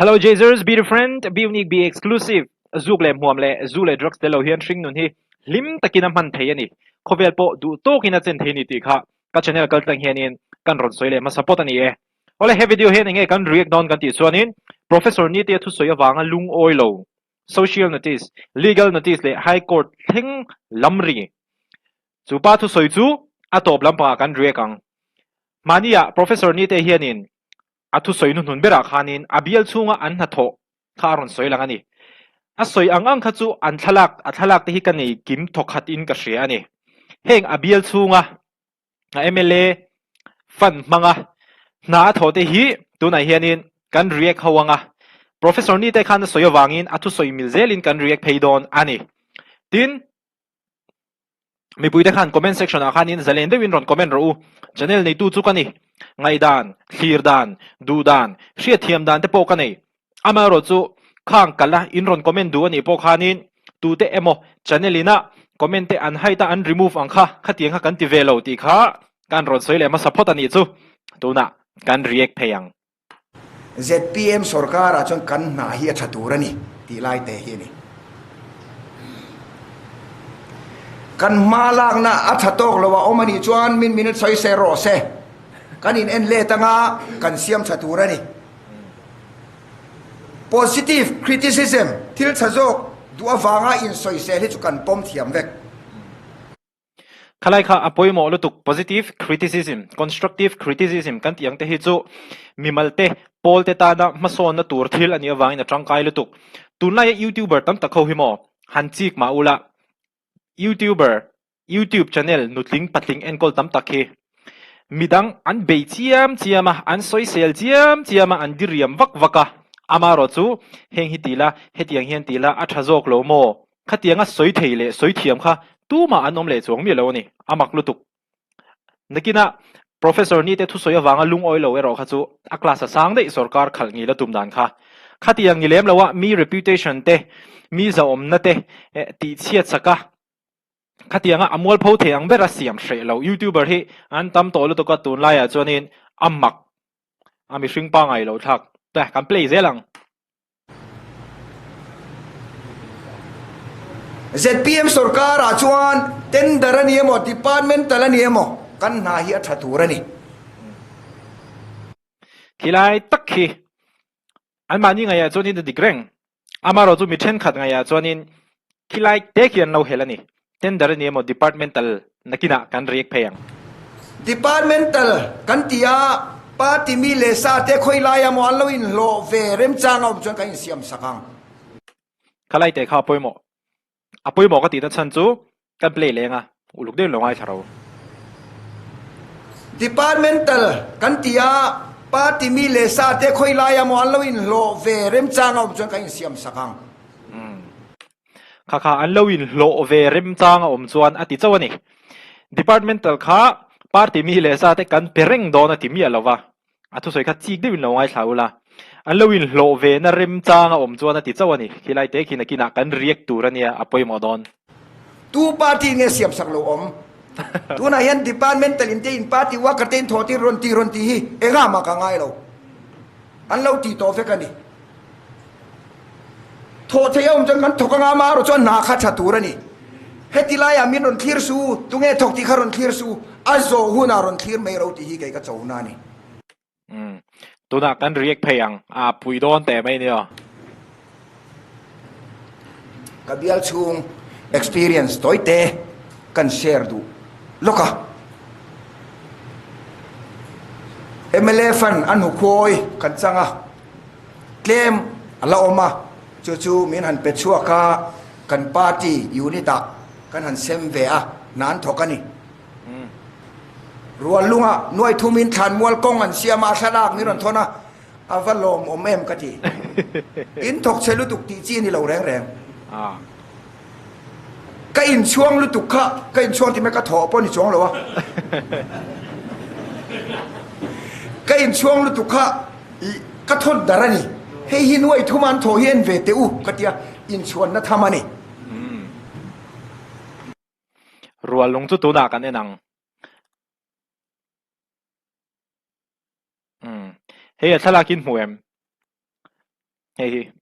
Hello Jazers, be the friend, be unique, be exclusive. Zuk le muam le zu le drugs de lo hian thring nun hi lim takina man thei ani. Khovel po du to kina chen thei ni ti kha ka channel kal tang hian in kan ron soi le ma support ani e. Ole he video hian nge kan react down kan ti chuanin professor ni te thu soi awanga lung oilo. Social notice, legal notice le high court thing lamri. Chu pa thu soi chu atop lampa kan react ang. Mania professor ni te hian in athu soi nun hun bera khanin abial chunga an na tho kharon soi langani a soi ang kha chu an thalak te hi kan nei kim thokhat in ka hria ani heng abial chunga a MLA Fund manga na tho te hi tuna hianin kan react hawanga professor ni te khan soi wangin athu soi milzelin kan react pheidon ani tin mi pui te khan comment section a khanin zalen de win ron comment ro channel nei tu chu kani ngai dan thlir dan du dan hria thiam dan te po ka nei ama ro chu khang kala in ron comment du ani po khanin tu te emo channel ina comment te an haita an remove ang kha khatiang kha kan ti velo ti kha kan ron soile ma support ani chu tuna kan react pheyang ZPM sarkar achon kan na hi thaturani ti lai te hi ni kan malak na athatok lawa omani chuan min minute soi se ro se kan in en le tanga kan siam thaturani positive criticism thil chajok du awanga in soi se hi chu kan pom thiam vek khalai kha apoi mo lutuk positive criticism constructive criticism kan tiang te hi chu mimalte polte ta na mason na tur thil ani awang na tangkai lutuk tunai youtuber tam ta kho hi mo hanchik ma ula YouTube channel nutling patling enkol tam takhi midang an be chiama an soi sel chiama an diriam vaka amaro chu heng hitila hetiang hian tila athazok lo mo khatianga soi theile soi thiam kha tu ma anom le chong mi lo ni amak lutuk nakina professor ni te thu soya wanga lung oilo ero kha chu a class a sang dei sarkar khalngi la tumdan kha khatiang ni lem lawa mi reputation te mi za om na te ti chiat saka khatianga amol pho theang bera siam hre lo youtuber hi an tam to lu to ka tun lai a chuanin amak ami hring pa ngai lo thak ta kan play zelang ZPM sarkar achuan tender ani emo departmental ani emo kan na hi thaturani khilai takhi an mani ngai a chuanin de digreng amaro chu mi then khat ngai a chuanin khilai te kian lo helani tender ni emo departmental nakina kan react pheyang departmental kan tia party mi le sa te khoi lai amo aloin lo ve rem chang om chon kan siam sakang khalai te kha poimo apoi mo ka ti ta chan chu kan play lenga uluk de lo ngai tharo departmental kan tia party mi le sa te khoi lai amo aloin lo ve rem chang om chon kan siam sakang kha an loin lo ve rem chang om chuan ati chawani departmental kha party mi le sa te kan pereng don ati mi alawa athu soi kha chik de win lo ngai thaula an loin lo ve na rem chang om chuan ati chawani khilai te khina kina kan react turania apoi mo don tu party nge siam sak lo om tu na yan departmental in party wa ka ten thoti ron ti hi enga ma ka ngai lo an lo ti to fe kani tho the yom jang kan thokanga ma ro chon na kha thaturani hetilai amin ron clear su tunge thok ti kharon clear su azo huna ron clear me ro ti hi kai ka chona ni tuna kan react pheyang a pui don te mai ni ka bial chung experience toite kan share du loka MLA Fund anu khoi kan changa claim ala oma chu min han pechua ka kan party unita kan han sem ve a nan thokani rual lunga noi thumin than mual kong an siama salak ni ron thona avalom omem kati in thok chelu tuk ti chi ni lo reng ka in chuang lu tuk kha ka in chuang ti me ka tho po ni chuang lo wa ka in chuang lu tuk kha ka thon darani hei hi noi thuman tho hien ve te u katia in chuan na thamani rual lung chu tuna kan enang hei thalakin muem hey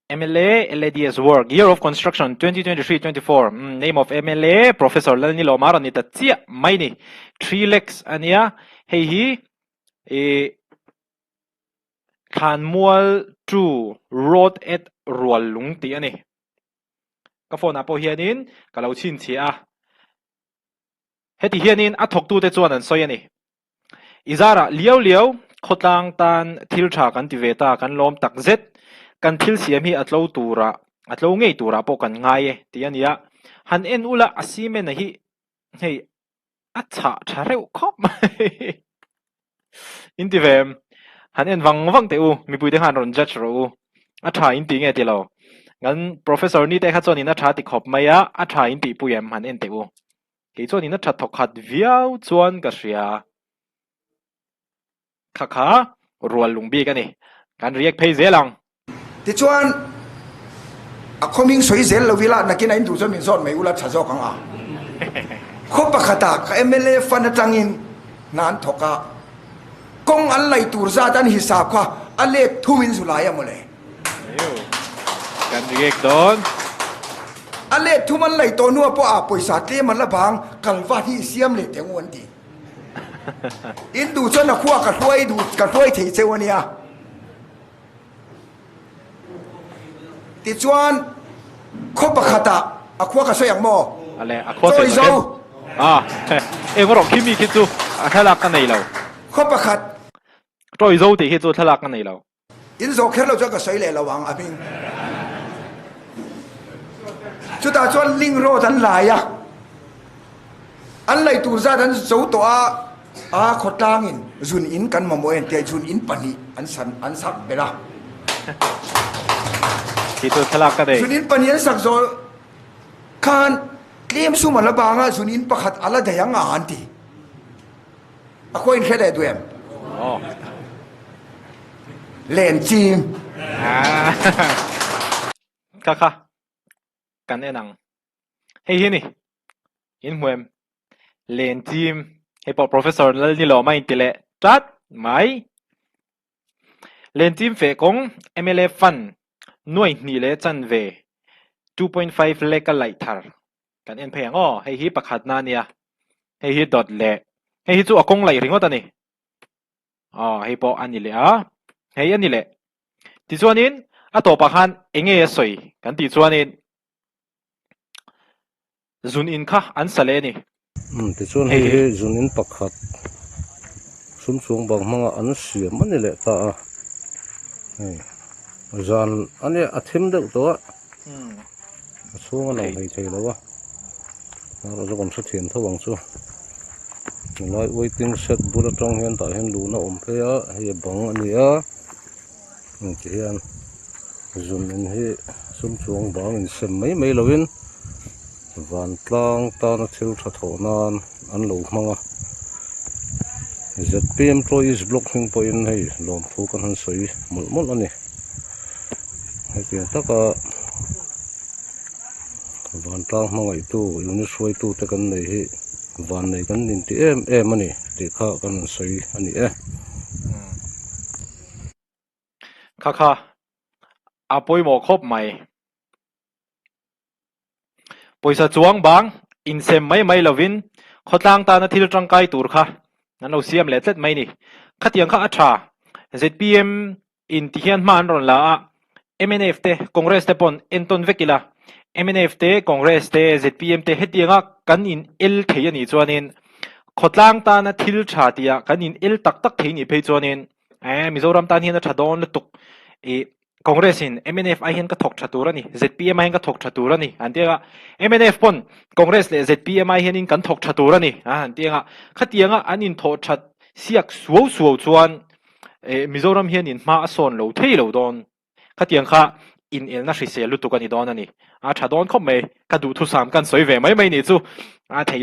MLA LADS work year of construction 2023-24 name of MLA Professor Lalni Lomar ni ta chia mai ni 3 lakhs ania hei hi e khan mual tu road at rual lung ti ani ka phone apo hianin ka lo chin chia heti hianin a thok tu te chuan an soi ani izara liao khotlang tan thil tha kan ti veta kan lom tak zet kan thil siam hi atlo tura atlo ngei tura po kan ngai e ti ania han en ula asime na hi hei acha thareu khop in ti vem han en wang te u mi pui te han ron judge ro a tha in ti nge ti lo ngan professor ni te kha chon in a tha ti khop maya a tha in ti puyam han en te u ke chon in a tha thok khat viau chuan ka ria kha rual lungbi ka ni kan riek phei zelang ti chuan a khoming soi zel lo vila nakin ain du zo min zon mai ula chazo kang a kho pakhata ka MLA Fund atangin nan thoka kong an lai tur za tan hisab kha ale thumin zulai amole kan riek don ale thuman lai to nu po a poisa tle man la bang kalwa hi siam le te ngon ti in du chon a khuwa ka hruai thei chewania ti chuan kho pakhata a khuwa ka soyang mo ale a kho se zo e ngoro kimi ki chu a thalak ka nei lo kho pakhat troi zo te hi chu thalak ka nei lo in zo kher lo cho ka soi le lawang a ming chu ta chuan ling ro dan la ya an lai tur za dan zo to a khotangin zun in kan mamoen te zun in pani an sak bela ki chu thalak ka dei zun in pani an sak zo khan claim su man la banga zun in pakhat ala dayang a anti a khoin khede duem oh len chim kha kan enang hei hi ni in huem len team hei po professor lal ni lo mai tile tat mai len team fe kong MLA Fund nuai ni le chan ve 2.5 leka lai thar kan en pheng o hei hi pakhat na nia hei hi dot le hei hi chu akong lai ringot ani hei po ani le hei ani le ti chuanin a to pakhan enge soi kan ti chuanin zun in kha an sale ni ti chuan hei zun in pakhat sum chung bang manga an siam mani le ta zan ane athim deuh to chunga lang hei thei lo ro zo kom sa thian thawang chu lai waiting set bula tang hian ta hian lu na om phe a hei bang ani a ti hian zun in hi sum chung bang in sem mai lovin van tlang ta na thil tha tho nan an lo hmanga ZPM employees blocking point hei lom thu kan han soi mol ani hei tiang taka van tlang hmanga itu unit soi tu te kan nei hi van nei kan nin ti em ani ti kha kan soi ani kha apoi mo khop mai poisa chuang bang in sem mai lovin khotlang ta na thil tangkai tur kha nan lo siam le tlet mai ni khatiang kha atha ZPM in ti hian man ron la MNF te congress te pon enton vekila MNF te congress te ZPM te hetianga kan in el thei ani chuanin khotlang ta na thil tha tia kan in el tak thei ni phei chuanin mizoram tan hian tha don tuk congress in MNF ai hian ka thok thaturani ZPM ai hian ka thok thaturani antia MNF pon congress le ZPM ai hian in kan thok thaturani antia khatianga anin tho that siak suo chuan mizoram hian in ma ason lo thei lo don khatiang kha in el na hrise lutukani don ani tha don khop mai ka du thu sam kan soi ve mai ni chu thei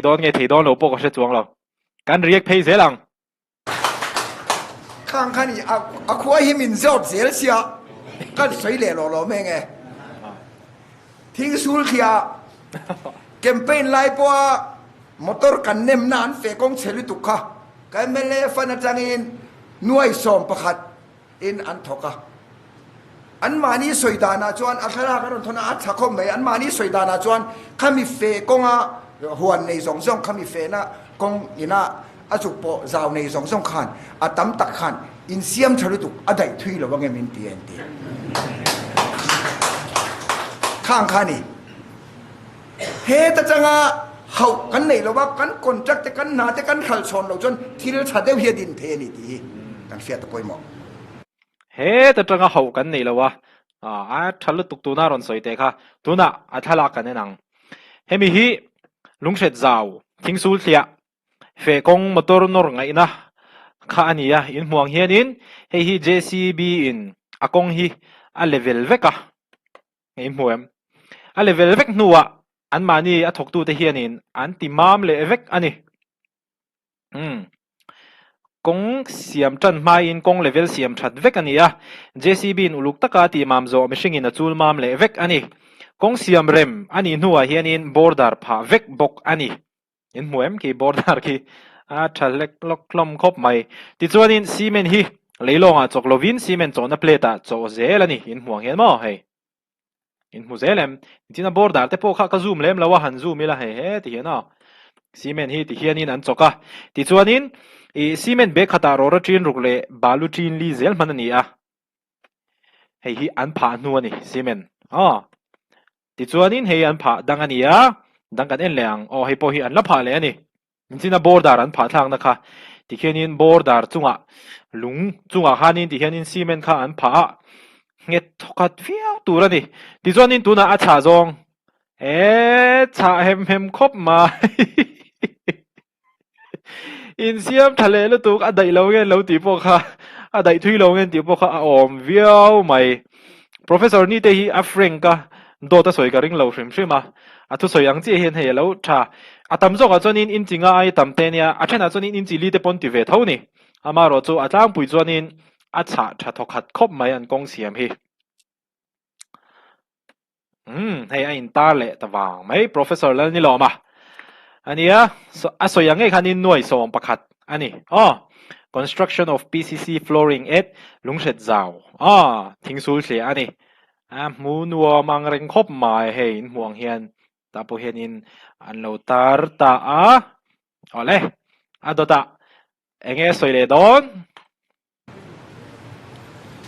don lo po ko se chuang lo kan riek phei zelang khang khani a khoi him in zot zel sia kan soi le lo me nge thing sul khia campaign lai po motor kan nem nan fe kong cheli tu kha ka MLA Fund atangin nuai som pakhat in an thoka an mani soidana chuan athara karon thona a thakhom mai an mani soidana chuan khami fe konga huan nei zong zong khami fe na kong ina achuk po zaw nei zong zong khan atam tak khan in siam tharu tu adai thui lo wange min tien ti khang khani he ta changa hau kan nei lo ba kan contract te kan na te kan khal chon lo chon thil chadeu hi din the ni ti kan fiat to poimo he ta tanga hau kan nei lo wa a thalu tuk tu na ron soi te kha tuna a thala kan enang hemi hi lungshet zaw thingsul thlia fe kong motor nor ngai na kha ania in muang hianin hei hi JCB in akong hi a level veka ngei muam a level vek nuwa an mani a thok tu te hianin an timam le vek ani kong siam tran mai in kong level siam that vek ania JCB in uluk taka ti mam zo mishing in a chul mam le vek ani kong siam rem ani nuwa hianin border pha vek bok ani in muam ki border ki a thalek lok klom khop mai ti chuanin cement hi leilonga choklovin cement chona plate a cho zel ani in muang hian mo hei in mu zelem tina border te po kha ka zoom lem lawa han zoom ila he ti hian cement hi ti hianin an choka ti chuanin i cement be khata ro ra trin ruk le balu trin li zel man ani a hei hi an pha nu ani cement ti chuanin hei an pha dang ani a dang kan en leang hei po hi an la pha le ani tina border an pha thlang na kha ti hianin border chunga lung chunga hanin ti hianin cement kha an pha nghe thokat phiêu tu ra ni ti chuanin tuna a cha zong cha hem khop ma in siam thale lu tuk a dai lo nge lo ti po kha a dai thui lo nge ti po kha a om viau mai professor ni te hi a frank ka do ta soi ka ring lo hrim hrim a thu soi ang chi hen he lo tha atam zo ka chuanin in chinga ai tam te nia a thena chuanin in chi li te pon ti ve tho ni ama ro chu a tlang pui chuanin a cha tha thokat khop mai an kong siam hi hei a in tar le tawang mai professor lal ni lo ma ania a soyang nge khanin nuai som pakhat ani construction of PCC flooring at lungshet zaw thingsul hle ani mu nuwa mang reng khop mai hei in muang hian ta po hian in an lo tar ta ole adota enge soile don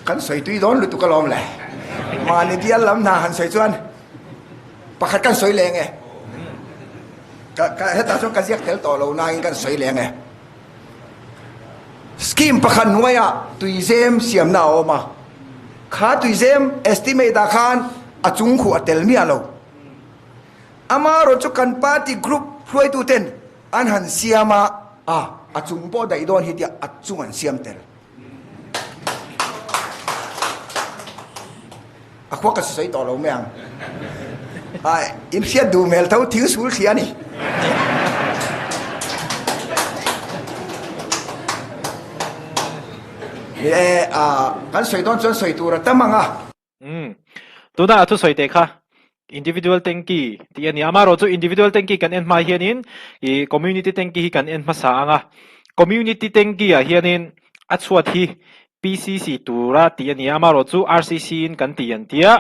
kan soi tui don lu tu kalom le ma ni dia lam na han soi chuan pakhat kan soi le nge ka heta so ka ziak tel to lo na in kan soi le nge scheme pakhan nuaya tui zem siam na oma kha tui zem estimate da khan achung khu atel mi alo ama ro chu kan party group hloi tu ten an han siama achung po dai don hi dia achung an siam tel akwa ka soi to lo meang im sia du mel tau thiu sul khia ni kan soi don chon soi tu ra tamanga tuna thu soi te kha individual tanki ti ani amaro chu individual tanki kan en ma hianin i community tanki hi kan en ma sa anga community tanki a hianin a chuat hi PCC tura ti ani amaro chu RCC in kan ti an tia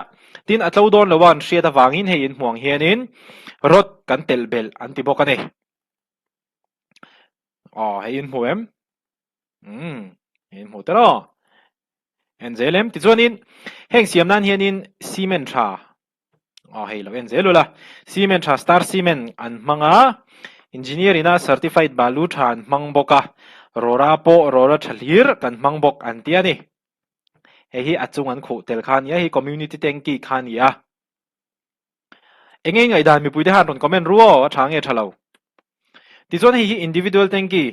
tin atlo don lawan hria ta wangin hein muang hianin rot kan telbel anti bokane hein muem hein mutero en zelem ti chuanin heng siam nan hianin cement tha hei lo en zelula cement tha star cement an manga engineer ina certified balu than mang boka rora po rora thalir kan mang bok an tiani hi achung an khu tel khan ya hi community tanki khan ya engeng ai dan mi puide han ron comment ruo thange thalo ti chon hi individual tanki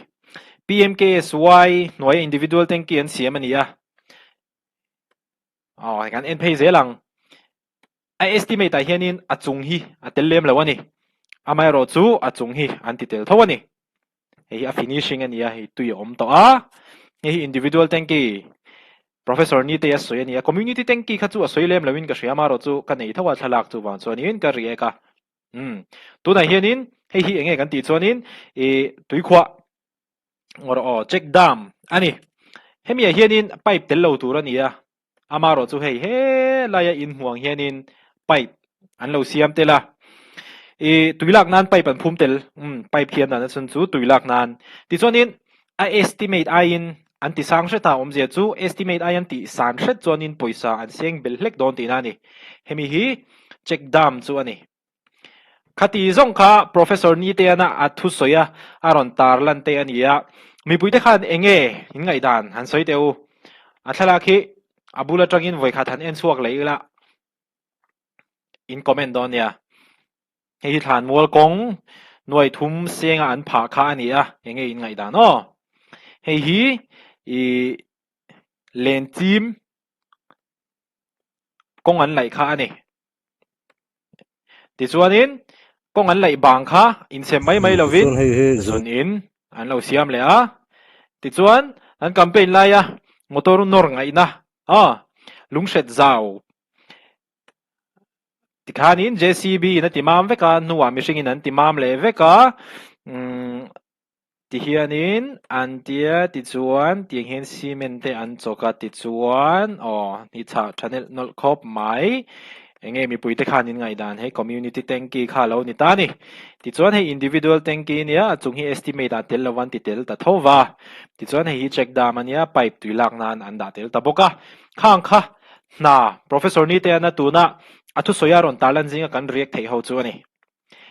PMKSY noi individual tanki an siam ani ya kan en phei zelang I estimate hianin achung hi atel lem lawani amai ro chu achung hi anti tel thawani hi a finishing ani ya hi tui om to hi individual tanki professor ni te asoi ani community tanki kha chu asoi lem lawin ka shriama ro chu ka nei thawa thalak chu wan chuanin ka ri ka tu na hianin hi enge kan ti chuanin tui khwa check dam ani hemi hianin pipe tel lo tur ania amaro chu hei he laya in huang hianin pipe an lo siam tela tuilak nan pipe an phum tel pipe hian na chun chu tuilak nan ti chonin a estimate ain an ti sang hre ta omzia chu estimate ain ti san hret chonin poisa an seng bel hlek don ti na ni hemi hi check dam chu ani khati zong kha professor Nitea na athu soya aron tarlan te ania mi puite khan enge in ngai dan han soi teu athala khi abula tangin voi kha than en suak leila in comment don ya hei than mual kong noi thum senga an pha kha ania enge in ngai dan no hei hi i len team kong an lai kha ani ti chuanin kong an lai bang kha in sem mai lovin zon in an lo siam le a ti chuan an campaign lai a motor nor ngai na lungshet zau ti khanin JCB na timam veka nuwa mishing an timam le veka ti hianin an tia ti chuan ti hen cement te an choka ti chuan ni cha channel nol khop mai enge mi puite khanin ngai dan he community tanki kha lo ni ta ni ti chuan he individual tanki nia chung hi estimate a tel lawan ti tel ta thova ti chuan he check dam ania pipe tuilak nan an da tel ta boka khang kha na professor ni te na tu na athu soyaron talan jinga kan react thei ho chu ani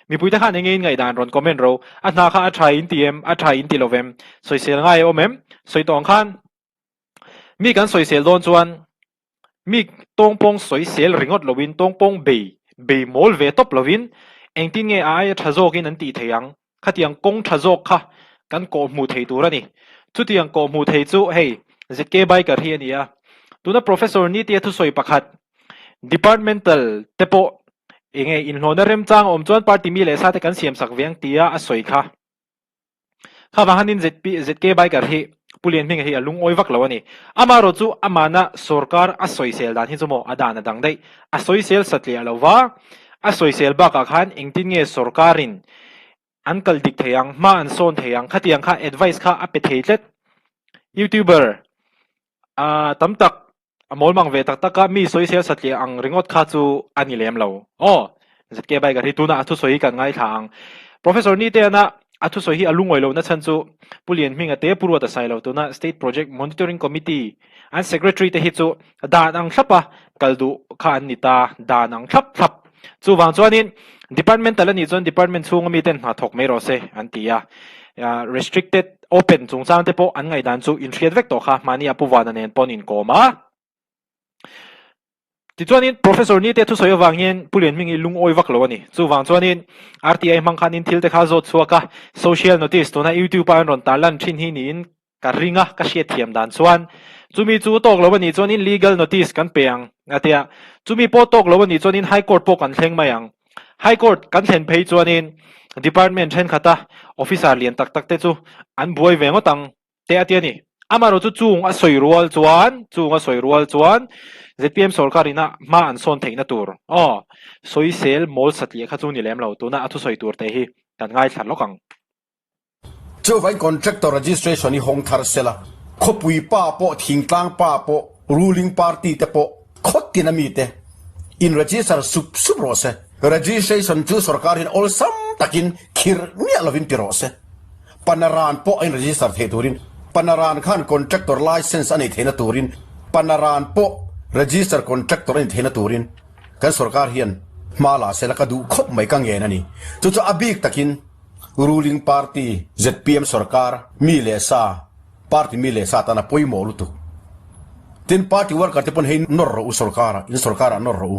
mi puite khan enge ngai dan ron comment ro a na kha a thai in tm a thai in tilovem soisel ngai omem soitong khan mi kan soisel don chuan mi tongpong soisel ringot lovin tongpong be mol ve top lovin engtin nge ai thazok in an ti theyang khatiang kong thazok kha kan ko mu thei turani chutiang ko mu thei chu hei zk bai ka hi ania tuna professor ni te thu soi pakhat departmental tepo enge in hlona rem chang om chuan party mi le sa te kan siam sak veng tia a soi kha ba hanin zk bai ka hi pulian ming hi alung oi vak lo ani amaro chu amana sarkar a soisel dan hi chumo adana dang dei a soisel satli alowa a soisel ba ka khan engtin nge sarkarin ankal dik theyang ma an son theyang khatiang kha advice kha a pe theilet youtuber tamtak amol mang ve tak taka mi soisel satli ang ringot kha chu ani lem lo zk bai ka hi tuna athu soi kan ngai thang professor ni te na athu so hi alungoi lo na chan chu pulian minga te purwa ta sai lo to na state project monitoring committee and secretary te hi chu da nang thlapa kaldu kha an nita da nang thlap chu wang chuanin department talani chon department chung mi ten ha thok me ro se an tia restricted open chung chang te po an ngai dan chu in thriat vek to kha mani apuwana nen pon in koma ti chuanin professor ni te thu soyo wangin pulen mingi lung oi vak lo ani chu wang chuanin RTI mangkhanin thil te kha zo chuaka social notice to na YouTube an ron talan thin hi nin ka ringa ka hriat thiam dan chuan chumi chu tok lo ani chuanin legal notice kan peang atia chumi po tok lo ani chuanin high court po kan thleng mayang high court kan thlen phei chuanin department then khata officer lian tak tak te chu an buai vengo tang te atia ni amaro chu chung a soirual chuan ZPM sarkarina ma an son theina tur soisel mol satli kha chu ni lem lo tu na athu soi tur te hi kan ngai thar lokang chu vai contractor registration ni hong thar sela khopui pa po thingtlang pa po ruling party te po khotina mi te in register sup rose registration chu sarkar in all sam takin khir ni alovin ti rose panaran po in register the turin panaran khan contractor license ani theina turin panaran po register contractor in thena turin kan sarkar hian mala sela ka du khop mai ka nge nani chu abik takin ruling party ZPM sarkar mi le sa party mi le sa ta na poi molu tu tin party worker te pon hein nor ro sarkar in sarkar nor ro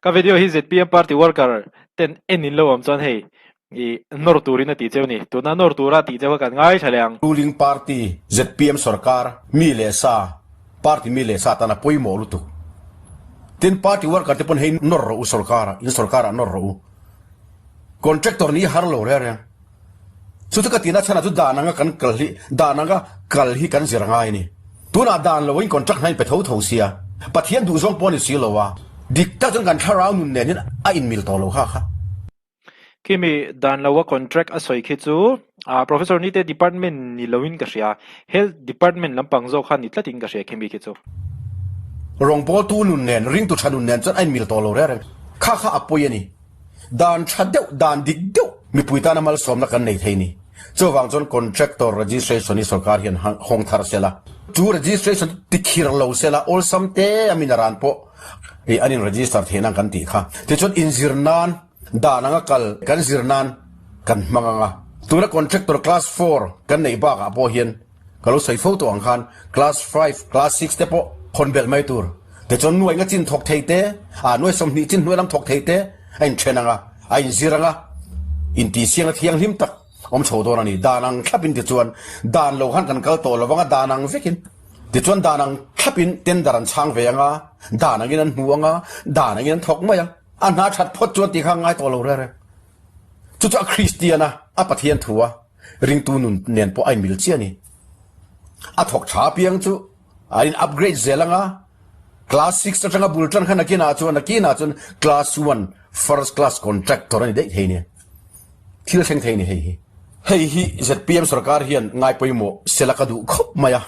ka video hi ZPM party worker ten enin lo am chon hei i nor turina ti cheu ni tu na nor tura ti cheu kan ngai thaleang ruling party ZPM sarkar mi le sa party mi le sa ta na poi molu tu tin party worker te pon hein nor ro sarkar in sarkar nor ro contractor ni har lo re chu ka tina chana chu dananga kan kalhi kan zirngai ni tuna dan lo in contract hain pe tho sia pathian du zong pon si lo wa dikta jong kan tharau nun ne a in mil to lo kha kimi dan lawa contract a soi khi chu professor ni te department ni lowin ka sia health department lampang zo khan ni tlatin ka sia khemi ki chu rong bol tu nun nen ring tu chanun nen chan ai mil to lo re kha kha apoy ni dan chadeu dan dik deu mi puita na mal som na kan nei thei ni chowang chon contractor registration ni sarkar hian hong thar sela chu registration tikhir lo sela all samte aminaran po e anin register thena kan ti kha ti chon injirnan dananga kal kan zirnan kan manganga tuna contractor class 4 kan nei ba ka po hian kalo sai photo ang khan class 5 class 6 te po konbel mai tur te chon nuai nga chin thok theite nuai som ni chin nuai lam thok theite ain thenanga ain ziranga in ti siang thiang him tak om chho dor ani danang thlapin ti chuan dan lo han kan kal to lawanga danang vekin ti chuan danang thlapin ten daran chang veanga danang in huanga danang in thok maya anha that phot chuan ti khang ngai to lo re chu chu christiana a pathian thuwa ring tu nun nen po ai mil chiani a thok tha piang chu ain upgrade zelanga class 6 atanga bultan khana kina chun class 1 first class contractor ani dei heine thil theng theini hei hi zpm sarkar hian ngai poimo selakadu khop maya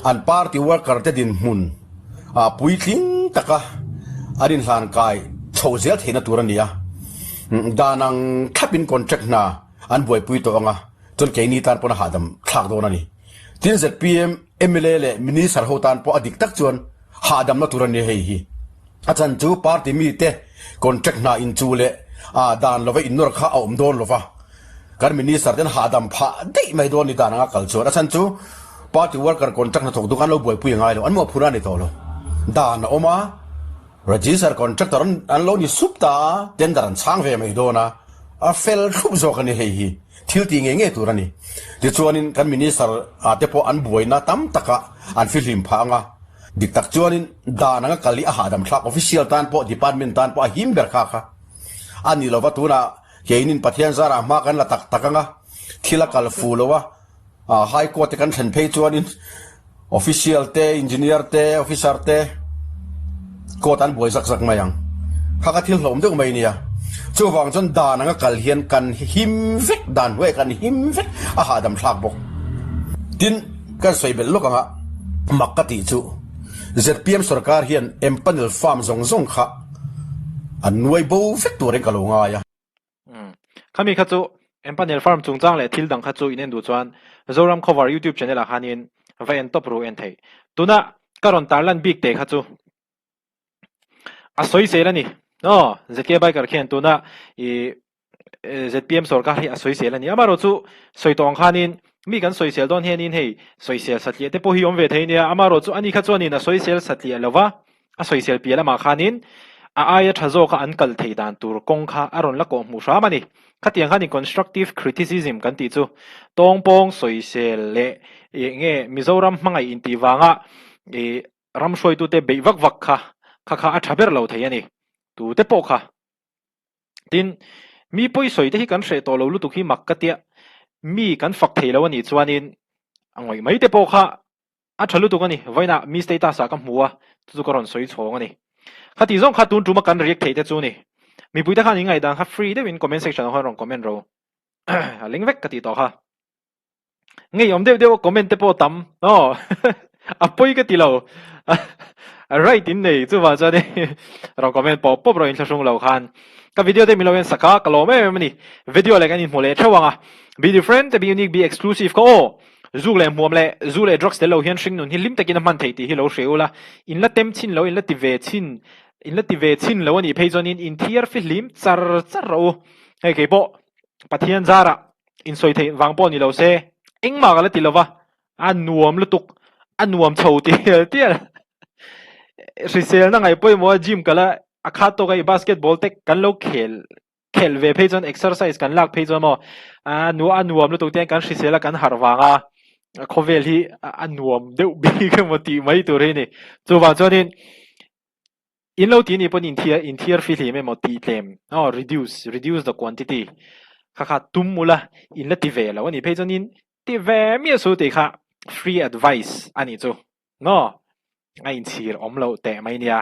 an party worker te din mun a puitling taka arin hlan kai chhozel theina turania danang thapin contract na an boy pui to anga chon keini tan pona hadam thak do nani tin zpm mla le minister hotan po adik tak chuan hadam na turani hei hi achan chu party mi te contract na in chu le dan lova innor kha om don lova kan minister ten hadam pha dei mai don ni dananga culture achan chu party worker contract na thok dukan lo boy pui ngai lo an mo phura ni to lo dan oma register contractor an lo ni supta ten daran chang ve mai dona a fel thup zo kan hei hi thil ti nge turani ti chuanin kan minister te po an boina tam taka an filim pha nga dik tak chuanin dananga kali a hadam thlak official tan po department tan po a himber kha ani lova tuna keinin pathian zara ma kan la tak takanga thila kal fulowa high court kan than phei chuanin official te engineer te officer te kotan boy sak sak mayang khaka thil hlom deuh mai nia chuwang chon dananga kal hian kan him vek dan we kan him vek a hadam thlak bok tin kan soibel lokanga makati chu zpm sarkar hian empanel farm zong kha annuai bo vek tur en kalonga ya khami kha chu empanel farm chungchang le thil dang kha chu inen du chuan zoram cover youtube channel a hanin va en top ro en thei tuna karon tarlan big te kha chu a soi selani no zk bai kar khen tuna i zpm sarkar hi a soi selani amaro chu soitong khanin mi kan soi sel don henin hei soi sel satli te po hi om ve theinia amaro chu ani kha chuanin a soi sel satli lova a soi sel piala ma khanin a aya thazo ka ankal theidan tur kong kha aron la ko mu ramani khatiang khani constructive criticism kan ti chu tongpong soi sel le nge mizoram mangai inti wanga e ramshoi tu te beivak vak kha kha a thaber lo theiani tu te po kha tin mi poi soi te hi kan hre to lo lu tu khi makkatia mi kan fak thei lo ani chuanin angoi mai te po kha a thalu tu kani voina mi status a ka hmuwa chu karon soi chhong ani khati zong kha tun tuma kan react thei te chu ni mi puita khan ingai dang kha free de win comment section ho rong comment ro link vek kati to kha ngei om de comment te po tam no apoi ka ti lo right in nei chu wa cha de rong comment po pop ro in thlasung lo khan ka video de milowen saka kalome mani video le kan in mole thawanga be different be unique be exclusive ko zule muamle zule drugs de lo hian shing nun hi lim takin man thei ti hi lo sheula in la tem chin lo in la ti ve chin lo ani phejon in thiar fi lim char ro hei ke bo pathian zara in soi thei wang po ni lo se engma ga la ti lova anuam lutuk anuam chho ti tial risel na ngai poi mo gym kala akha to gai basketball te kan lo khel ve phejon exercise kan lak phejon mo anuam lutuk te kan risela kan harwanga khovel hi anuam deuh bi ka moti mai tur he ni chuwa chuanin in lo ti ni pon in thiar fi hle me moti tlem reduce the quantity kha tum mula in la ti ve lo ani phejonin ti ve mi su te kha free advice ani chu no ngain chir om lo te mai nia